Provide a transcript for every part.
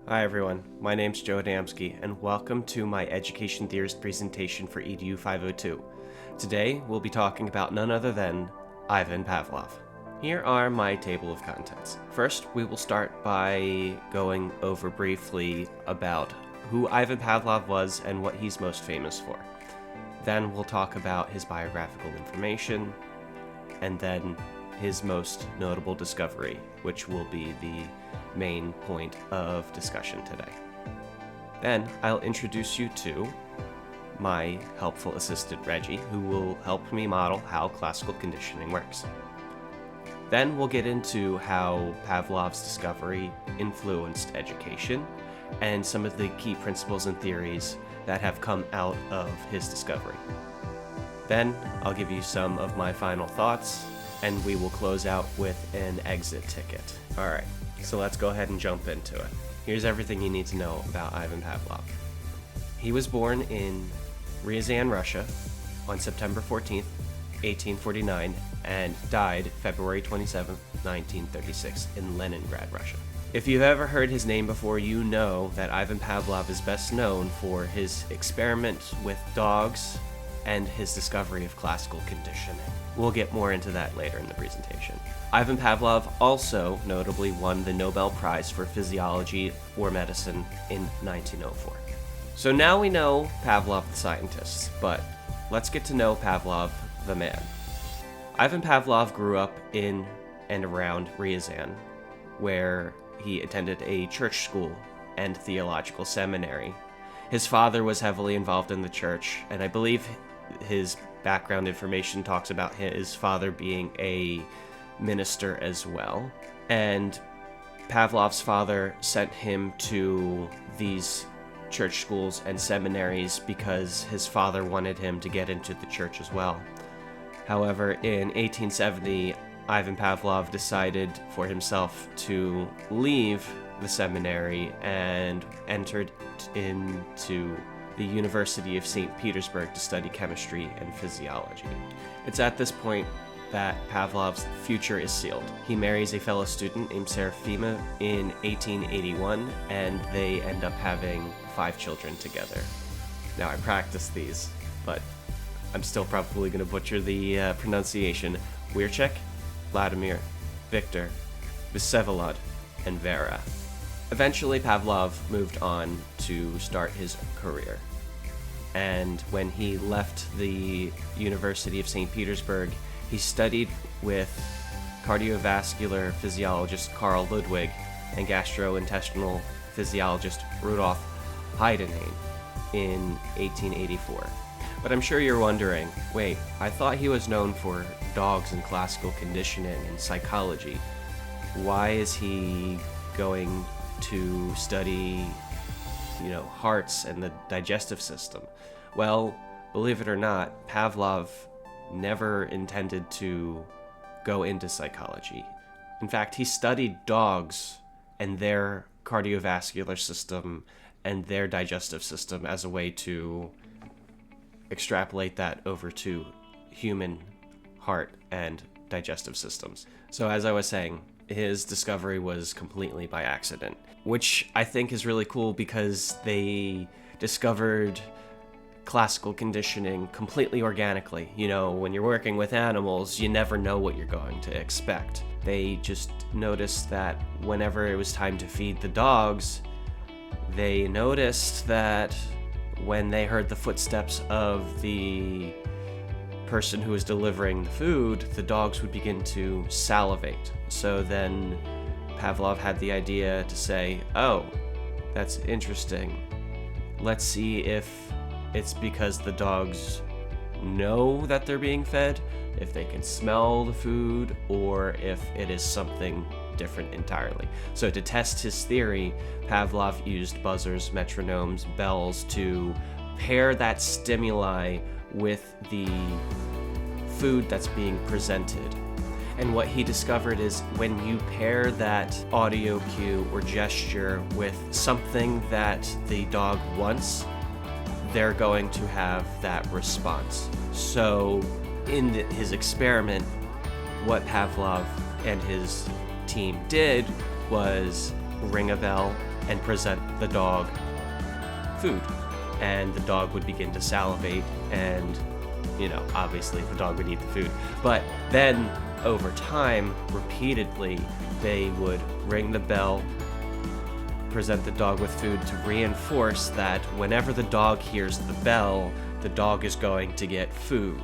Hi everyone, my name's Joe Adamski, and welcome to my Education Theorist presentation for Edu502. Today, we'll be talking about none other than Ivan Pavlov. Here are my table of contents. First, we will start by going over briefly about who Ivan Pavlov was and what he's most famous for. Then we'll talk about his biographical information, and then his most notable discovery, which will be the main point of discussion today. Then I'll introduce you to my helpful assistant Reggie, who will help me model how classical conditioning works. Then we'll get into how Pavlov's discovery influenced education and some of the key principles and theories that have come out of his discovery. Then I'll give you some of my final thoughts, and we will close out with an exit ticket. Alright, so let's go ahead and jump into it. Here's everything you need to know about Ivan Pavlov. He was born in Ryazan, Russia on September 14th, 1849, and died February 27th, 1936 in Leningrad, Russia. If you've ever heard his name before, you know that Ivan Pavlov is best known for his experiment with dogs and his discovery of classical conditioning. We'll get more into that later in the presentation. Ivan Pavlov also notably won the Nobel Prize for Physiology or Medicine in 1904. So now we know Pavlov the scientist, but let's get to know Pavlov the man. Ivan Pavlov grew up in and around Ryazan, where he attended a church school and theological seminary. His father was heavily involved in the church, and I believe his background information talks about his father being a minister as well. And Pavlov's father sent him to these church schools and seminaries because his father wanted him to get into the church as well. However, in 1870, Ivan Pavlov decided for himself to leave the seminary and entered into the University of St. Petersburg to study chemistry and physiology. It's at this point that Pavlov's future is sealed. He marries a fellow student named Serafima in 1881, and they end up having 5 children together. Now, I practiced these, but I'm still probably going to butcher the pronunciation. Wierchek, Vladimir, Victor, Vsevolod, and Vera. Eventually, Pavlov moved on to start his career. And when he left the University of St. Petersburg, he studied with cardiovascular physiologist Carl Ludwig and gastrointestinal physiologist Rudolf Heidenhain in 1884. But I'm sure you're wondering, wait, I thought he was known for dogs and classical conditioning and psychology. Why is he going to study, hearts and the digestive system? Well, believe it or not, Pavlov never intended to go into psychology. In fact, he studied dogs and their cardiovascular system and their digestive system as a way to extrapolate that over to human heart and digestive systems. So as I was saying, his discovery was completely by accident, which I think is really cool because they discovered classical conditioning completely organically. When you're working with animals, you never know what you're going to expect. They just noticed that whenever it was time to feed the dogs, they noticed that when they heard the footsteps of the person who was delivering the food, the dogs would begin to salivate. So then Pavlov had the idea to say, oh, that's interesting. Let's see if it's because the dogs know that they're being fed, if they can smell the food, or if it is something different entirely. So to test his theory, Pavlov used buzzers, metronomes, bells to pair that stimuli with the food that's being presented. And what he discovered is when you pair that audio cue or gesture with something that the dog wants, they're going to have that response. So in his experiment, what Pavlov and his team did was ring a bell and present the dog food. And the dog would begin to salivate, and, obviously the dog would eat the food. But then, over time, repeatedly, they would ring the bell, present the dog with food to reinforce that whenever the dog hears the bell, the dog is going to get food.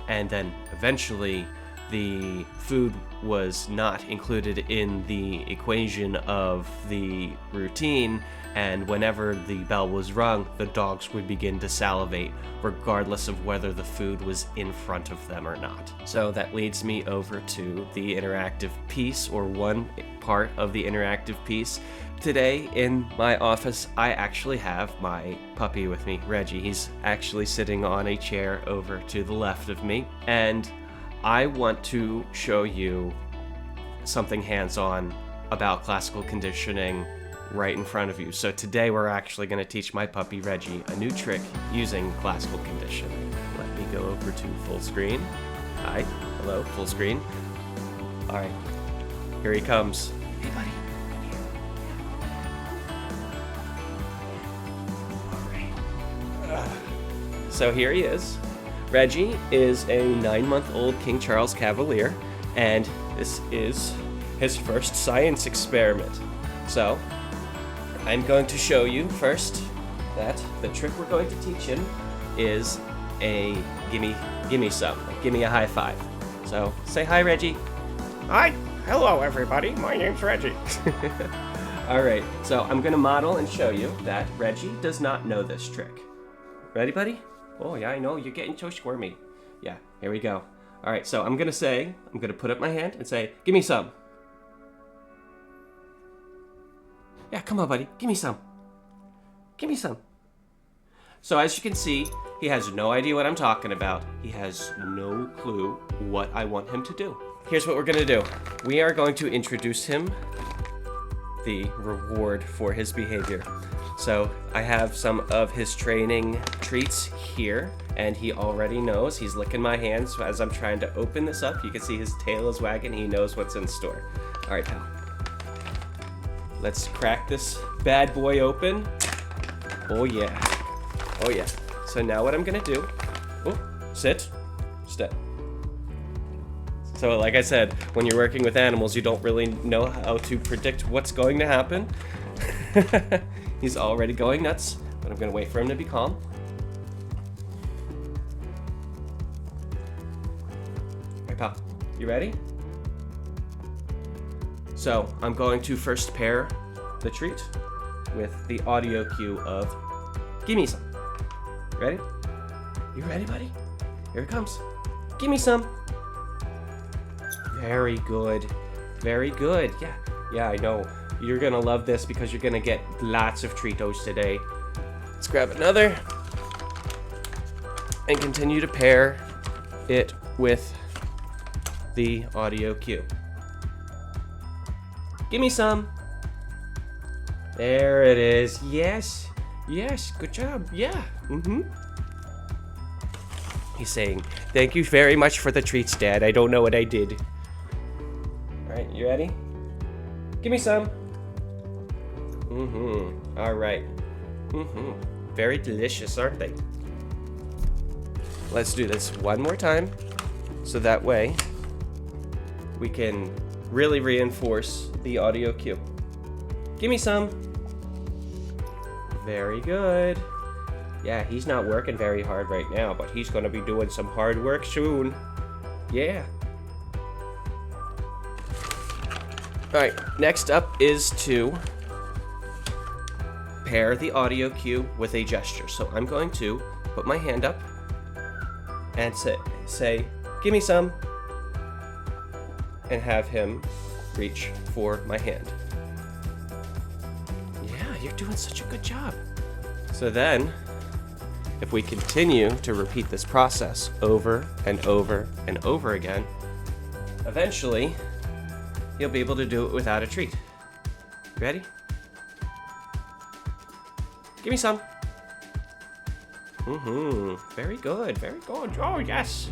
And then eventually the food was not included in the equation of the routine, and whenever the bell was rung, the dogs would begin to salivate, regardless of whether the food was in front of them or not. So that leads me over to the interactive piece, or one part of the interactive piece. Today in my office, I actually have my puppy with me, Reggie. He's actually sitting on a chair over to the left of me, and I want to show you something hands-on about classical conditioning right in front of you. So today we're actually going to teach my puppy Reggie a new trick using classical conditioning. Let me go over to full screen. Hi, hello, full screen. All right, here he comes. Hey, buddy. So here he is. Reggie is a 9-month-old King Charles Cavalier, and this is his first science experiment. So I'm going to show you first that the trick we're going to teach him is a gimme some, gimme a high five. So say hi, Reggie. Hi, hello everybody, my name's Reggie. All right, so I'm gonna model and show you that Reggie does not know this trick. Ready, buddy? Oh yeah, I know, you're getting so squirmy. Yeah, here we go. All right, so I'm gonna put up my hand and say, give me some. Yeah, come on, buddy, give me some. Give me some. So as you can see, he has no idea what I'm talking about. He has no clue what I want him to do. Here's what we're gonna do. We are going to introduce him the reward for his behavior. So I have some of his training treats here, and he already knows. He's licking my hands as I'm trying to open this up. You can see his tail is wagging. He knows what's in store. All right, pal. Let's crack this bad boy open. Oh yeah. Oh yeah. So now what I'm gonna do, sit, step. So like I said, when you're working with animals, you don't really know how to predict what's going to happen. He's already going nuts, but I'm gonna wait for him to be calm. All right, pal, you ready? So I'm going to first pair the treat with the audio cue of gimme some. Ready? You ready, buddy? Here it comes. Gimme some. Very good. Very good. Yeah, I know. You're gonna love this because you're gonna get lots of Treatos today. Let's grab another and continue to pair it with the audio cue. Give me some. There it is. Yes, good job. Yeah. He's saying, thank you very much for the treats, Dad. I don't know what I did. All right, you ready? Give me some. All right. Very delicious, aren't they? Let's do this one more time, so that way we can really reinforce the audio cue. Give me some. Very good. Yeah, he's not working very hard right now, but he's gonna be doing some hard work soon. Yeah. All right, next up is to pair the audio cue with a gesture. So I'm going to put my hand up and say, give me some, and have him reach for my hand. Yeah, you're doing such a good job. So then, if we continue to repeat this process over and over and over again, eventually, you'll be able to do it without a treat. Ready? Give me some. Very good, very good. Oh, yes.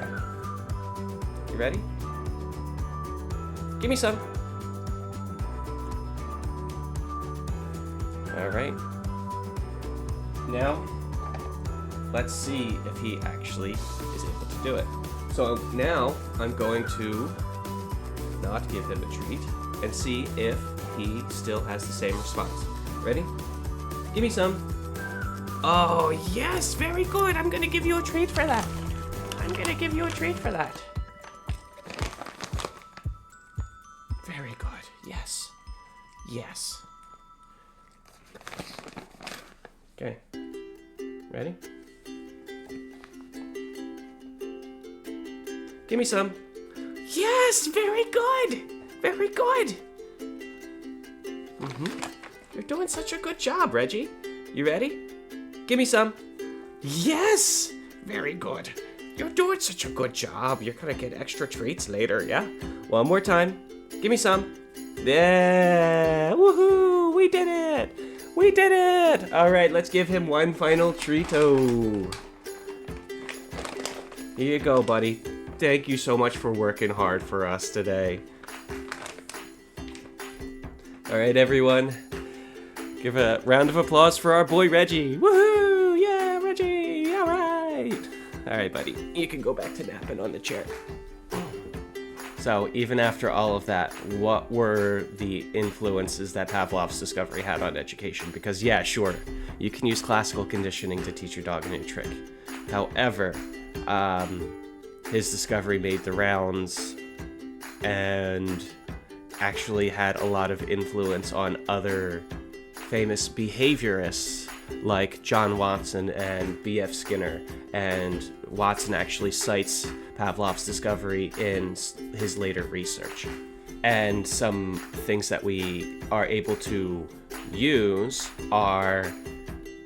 Alright. You ready? Give me some. Alright. Now, let's see if he actually is able to do it. So now, I'm going to not give him a treat and see if he still has the same response. Ready? Give me some. Oh, yes, very good. I'm gonna give you a treat for that. I'm gonna give you a treat for that. Very good. Yes. Yes. Okay. Ready? Give me some. Yes, very good. Very good. You're doing such a good job, Reggie. You ready? Give me some. Yes, very good. You're doing such a good job. You're gonna get extra treats later, yeah? One more time. Give me some. Yeah, woohoo, we did it. We did it. All right, let's give him one final treat-o. Here you go, buddy. Thank you so much for working hard for us today. All right, everyone. Give a round of applause for our boy Reggie. Woohoo! Yeah, Reggie! All right! All right, buddy. You can go back to napping on the chair. So, even after all of that, what were the influences that Pavlov's discovery had on education? Because, yeah, sure, you can use classical conditioning to teach your dog a new trick. However, his discovery made the rounds and actually had a lot of influence on other famous behaviorists like John Watson and B.F. Skinner, and Watson actually cites Pavlov's discovery in his later research. And some things that we are able to use are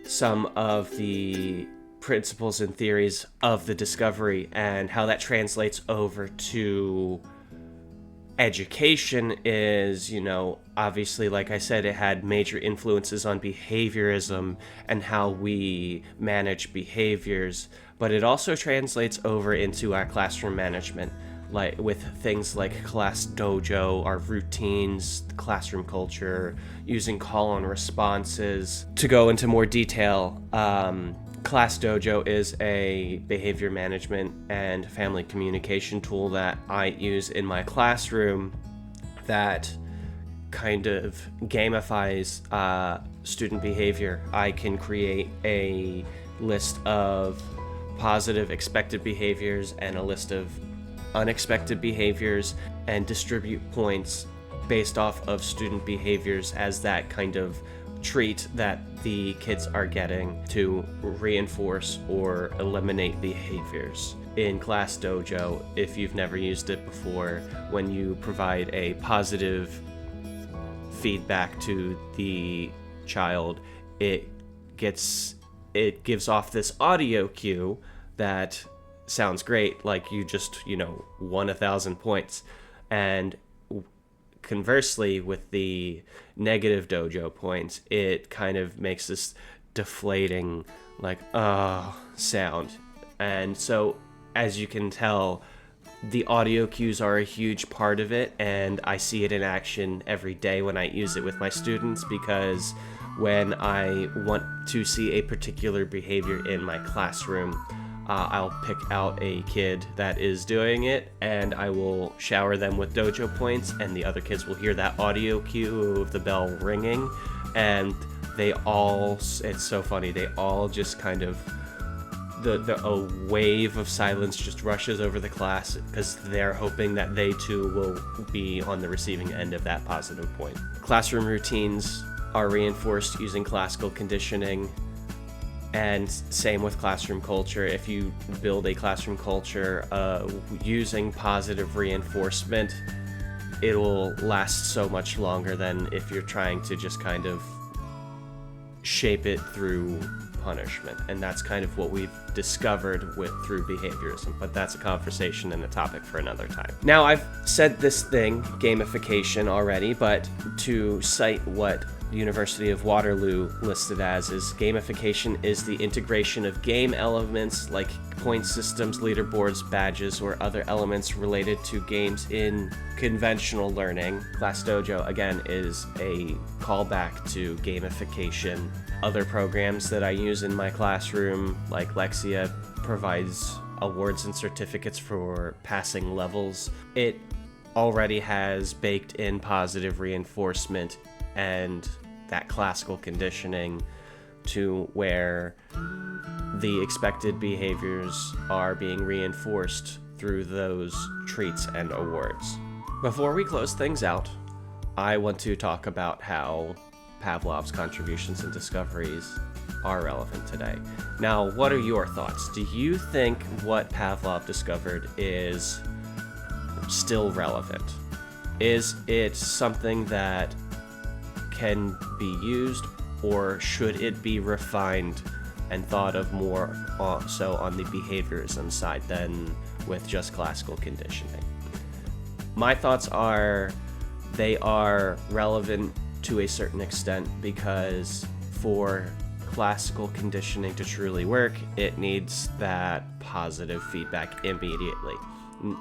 some of the principles and theories of the discovery and how that translates over to education is, obviously, like I said, it had major influences on behaviorism and how we manage behaviors, but it also translates over into our classroom management, like with things like class dojo, our routines, classroom culture, using call and responses. To go into more detail, Class Dojo is a behavior management and family communication tool that I use in my classroom that kind of gamifies student behavior. I can create a list of positive expected behaviors and a list of unexpected behaviors and distribute points based off of student behaviors as that kind of treat that the kids are getting to reinforce or eliminate behaviors. In Class Dojo, if you've never used it before, when you provide a positive feedback to the child, it gives off this audio cue that sounds great, like you just, won 1,000 points. And conversely, with the negative dojo points, it kind of makes this deflating, like, sound. And so, as you can tell, the audio cues are a huge part of it, and I see it in action every day when I use it with my students, because when I want to see a particular behavior in my classroom, I'll pick out a kid that is doing it, and I will shower them with dojo points, and the other kids will hear that audio cue of the bell ringing, and they all, it's so funny, they all just kind of, a wave of silence just rushes over the class because they're hoping that they too will be on the receiving end of that positive point. Classroom routines are reinforced using classical conditioning. And same with classroom culture. If you build a classroom culture using positive reinforcement, it will last so much longer than if you're trying to just kind of shape it through punishment. And that's kind of what we've discovered through behaviorism, but that's a conversation and a topic for another time. Now, I've said this thing, gamification, already, but to cite what University of Waterloo listed as is gamification is the integration of game elements like point systems, leaderboards, badges, or other elements related to games in conventional learning. Class Dojo, again, is a callback to gamification. Other programs that I use in my classroom, like Lexia, provides awards and certificates for passing levels. It already has baked in positive reinforcement and that classical conditioning to where the expected behaviors are being reinforced through those treats and awards. Before we close things out, I want to talk about how Pavlov's contributions and discoveries are relevant today. Now, what are your thoughts? Do you think what Pavlov discovered is still relevant? Is it something that can be used, or should it be refined and thought of more so on the behaviorism side than with just classical conditioning? My thoughts are they are relevant to a certain extent because for classical conditioning to truly work, it needs that positive feedback immediately.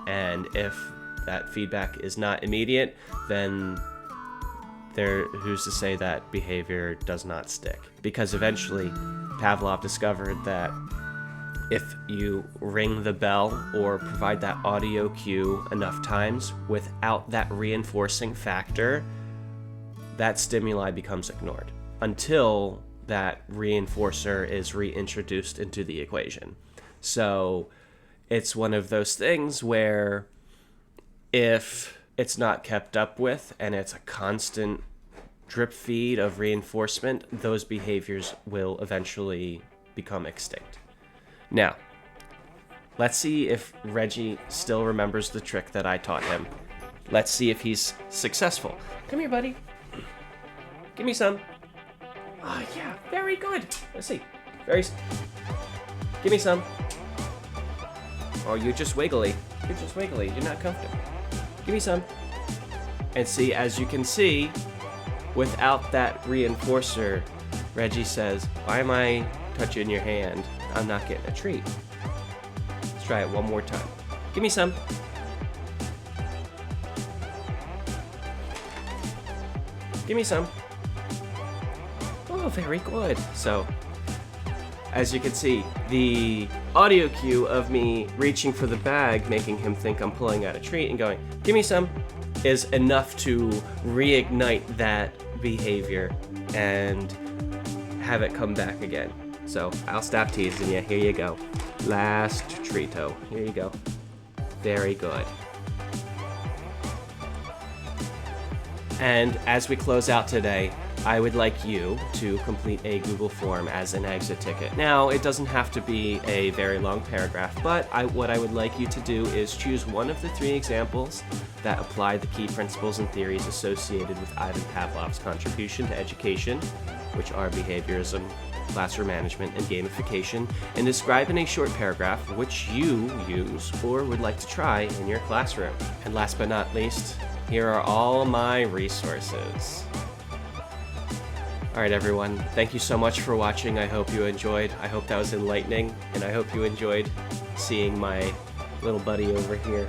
And if that feedback is not immediate, then who's to say that behavior does not stick? Because eventually, Pavlov discovered that if you ring the bell or provide that audio cue enough times without that reinforcing factor, that stimuli becomes ignored until that reinforcer is reintroduced into the equation. So it's one of those things where if it's not kept up with and it's a constant drip feed of reinforcement, those behaviors will eventually become extinct. Now, let's see if Reggie still remembers the trick that I taught him. Let's see if he's successful. Come here, buddy. Give me some. Oh, yeah, very good. Let's see. Give me some. Oh, you're just wiggly. You're not comfortable. Give me some. And see, as you can see, without that reinforcer, Reggie says, why am I touching your hand? I'm not getting a treat. Let's try it one more time. Give me some. Give me some. Oh, very good. So, as you can see, the audio cue of me reaching for the bag, making him think I'm pulling out a treat and going, give me some, is enough to reignite that behavior and have it come back again. So I'll stop teasing you. Here you go. Last treato. Here you go. Very good. And as we close out today, I would like you to complete a Google form as an exit ticket. Now, it doesn't have to be a very long paragraph, but what I would like you to do is choose one of the 3 examples that apply the key principles and theories associated with Ivan Pavlov's contribution to education, which are behaviorism, classroom management, and gamification, and describe in a short paragraph which you use or would like to try in your classroom. And last but not least, here are all my resources. Alright everyone, thank you so much for watching. I hope you enjoyed. I hope that was enlightening, and I hope you enjoyed seeing my little buddy over here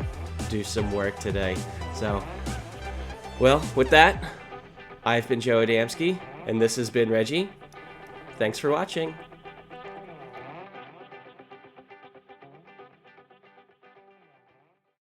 do some work today. So, well, with that, I've been Joe Adamski, and this has been Reggie. Thanks for watching.